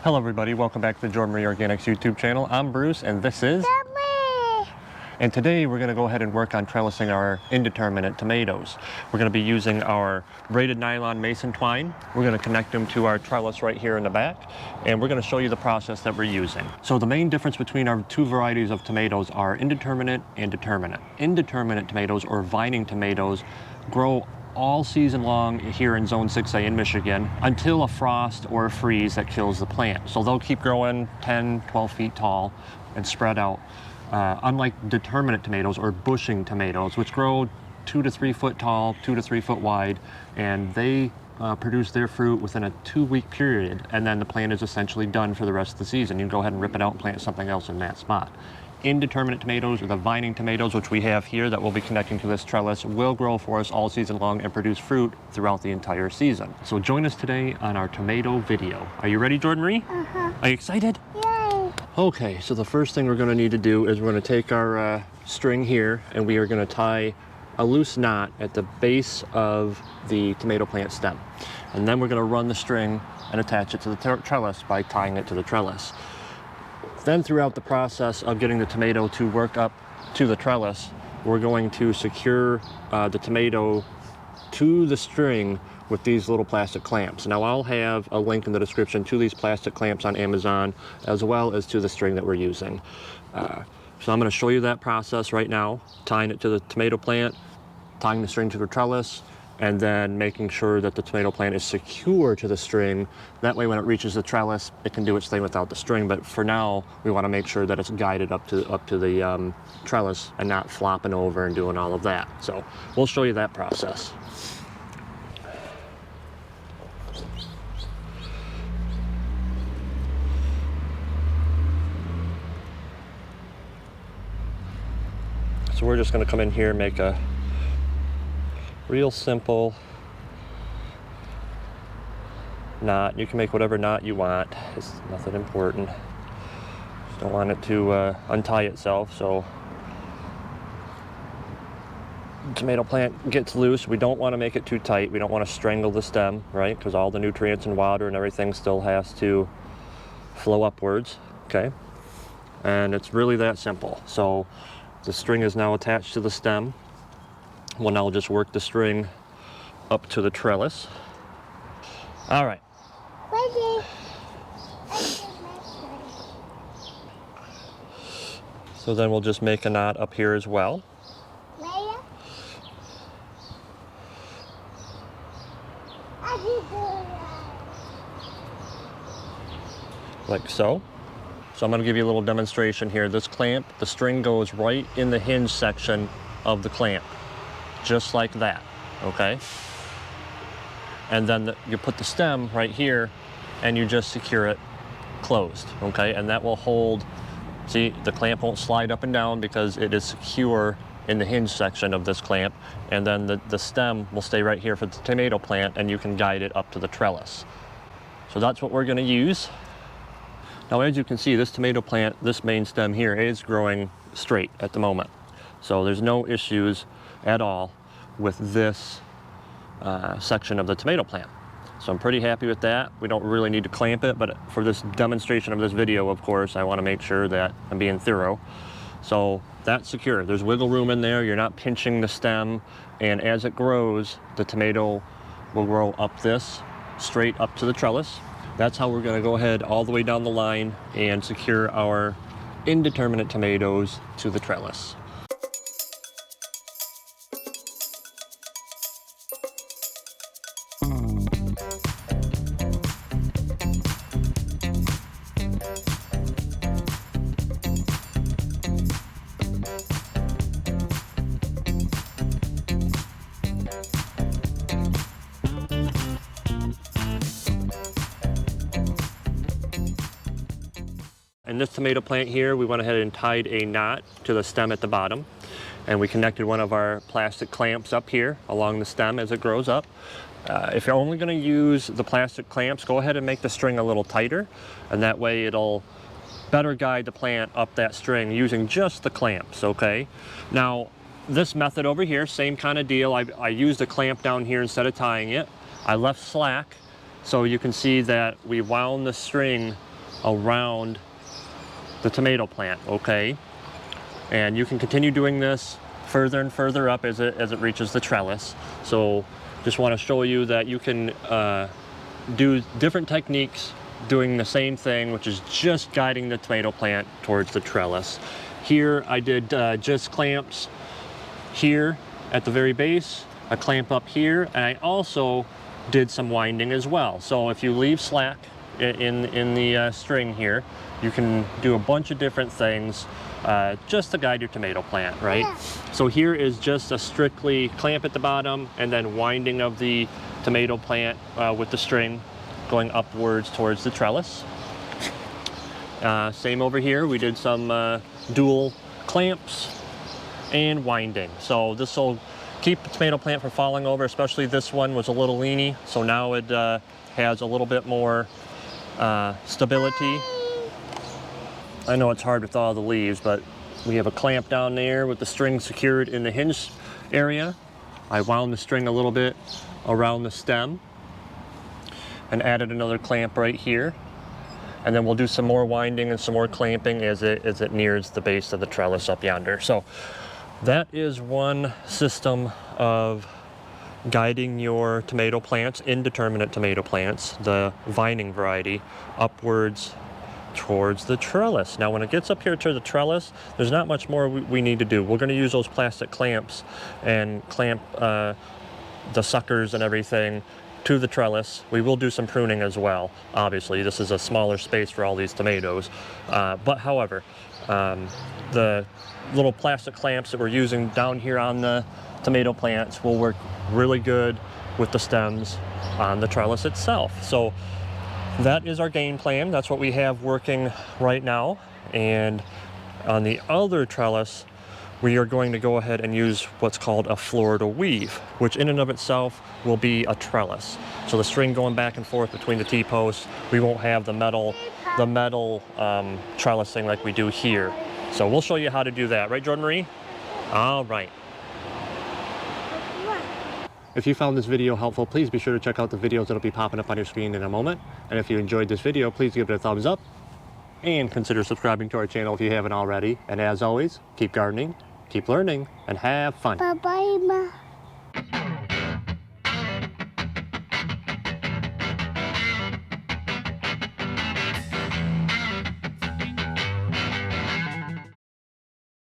Hello everybody, welcome back to the Jordan Marie Organics YouTube channel. I'm Bruce and this is Mommy. And today we're going to go ahead and work on trellising our indeterminate tomatoes. We're going to be using our braided nylon mason twine. We're going to connect them to our trellis right here in the back, and we're going to show you the process that we're using. So the main difference between our two varieties of tomatoes are indeterminate and determinate. Indeterminate tomatoes, or vining tomatoes, grow all season long here in Zone 6A in Michigan until a frost or a freeze that kills the plant. So they'll keep growing 10, 12 feet tall and spread out. Unlike determinate tomatoes or bushing tomatoes, which grow 2 to 3 foot tall, 2 to 3 foot wide, and they produce their fruit within a 2-week period, and then the plant is essentially done for the rest of the season. You can go ahead and rip it out and plant something else in that spot. Indeterminate tomatoes, or the vining tomatoes, which we have here that we'll be connecting to this trellis, will grow for us all season long and produce fruit throughout the entire season. So join us today on our tomato video. Are you ready, Jordan Marie? Are you excited? Yay. Okay, so the first thing we're going to need to do is we're going to take our string here, and we are going to tie a loose knot at the base of the tomato plant stem. And then we're going to run the string and attach it to the trellis by tying it to the trellis. Then throughout the process of getting the tomato to work up to the trellis, we're going to secure the tomato to the string with these little plastic clamps. Now I'll have a link in the description to these plastic clamps on Amazon, as well as to the string that we're using. So I'm going to show you that process right now, tying it to the tomato plant, tying the string to the trellis, and then making sure that the tomato plant is secure to the string. That way when it reaches the trellis, it can do its thing without the string. But for now, we want to make sure that it's guided up to the trellis and not flopping over and doing all of that. So we'll show you that process. So we're just going to come in here and make a real simple knot. You can make whatever knot you want. It's nothing important. Just don't want it to untie itself, so the tomato plant gets loose. We don't want to make it too tight. We don't want to strangle the stem, right? Because all the nutrients and water and everything still has to flow upwards, okay? And it's really that simple. So the string is now attached to the stem. We'll now just work the string up to the trellis. All right. Ready. So then we'll just make a knot up here as well. Like so. So I'm going to give you a little demonstration here. This clamp, the string goes right in the hinge section of the clamp. Just like that, okay? And then you put the stem right here and you just secure it closed, okay? And that will hold, see, the clamp won't slide up and down because it is secure in the hinge section of this clamp. And then the stem will stay right here for the tomato plant, and you can guide it up to the trellis. So that's what we're gonna use. Now, as you can see, this tomato plant, this main stem here, is growing straight at the moment. So there's no issues at all with this section of the tomato plant. So I'm pretty happy with that. We don't really need to clamp it, but for this demonstration of this video, of course, I want to make sure that I'm being thorough. So that's secure. There's wiggle room in there. You're not pinching the stem, and as it grows, the tomato will grow up this, straight up to the trellis. That's how we're going to go ahead all the way down the line and secure our indeterminate tomatoes to the trellis. In this tomato plant here, we went ahead and tied a knot to the stem at the bottom, and we connected one of our plastic clamps up here along the stem as it grows up. If you're only going to use the plastic clamps, go ahead and make the string a little tighter, and that way it'll better guide the plant up that string using just the clamps, okay? Now, this method over here, same kind of deal. I used a clamp down here instead of tying it. I left slack, so you can see that we wound the string around the tomato plant, okay? And you can continue doing this further and further up as it reaches the trellis. So just want to show you that you can do different techniques doing the same thing, which is just guiding the tomato plant towards the trellis. Here I did just clamps here at the very base, a clamp up here, and I also did some winding as well. So if you leave slack in the string here, you can do a bunch of different things just to guide your tomato plant, right? Yeah. So here is just a strictly clamp at the bottom and then winding of the tomato plant with the string going upwards towards the trellis. Same over here, we did some dual clamps and winding. So this will keep the tomato plant from falling over, especially this one was a little leany. So now it has a little bit more stability. I know it's hard with all the leaves, but we have a clamp down there with the string secured in the hinge area. I wound the string a little bit around the stem and added another clamp right here. And then we'll do some more winding and some more clamping as it nears the base of the trellis up yonder. So that is one system of guiding your tomato plants, indeterminate tomato plants, the vining variety, upwards towards the trellis. Now when it gets up here to the trellis, there's not much more we need to do. We're going to use those plastic clamps and clamp the suckers and everything to the trellis. We will do some pruning as well. Obviously, this is a smaller space for all these tomatoes. But however, the little plastic clamps that we're using down here on the tomato plants will work really good with the stems on the trellis itself. So that is our game plan. That's what we have working right now. And on the other trellis, we are going to go ahead and use what's called a Florida weave, which in and of itself will be a trellis. So the string going back and forth between the T-posts, we won't have the metal trellising like we do here. So we'll show you how to do that. Right, Jordan Marie? All right. If you found this video helpful, please be sure to check out the videos that'll be popping up on your screen in a moment. And if you enjoyed this video, please give it a thumbs up and consider subscribing to our channel if you haven't already. And as always, keep gardening, keep learning, and have fun. Bye-bye, Ma.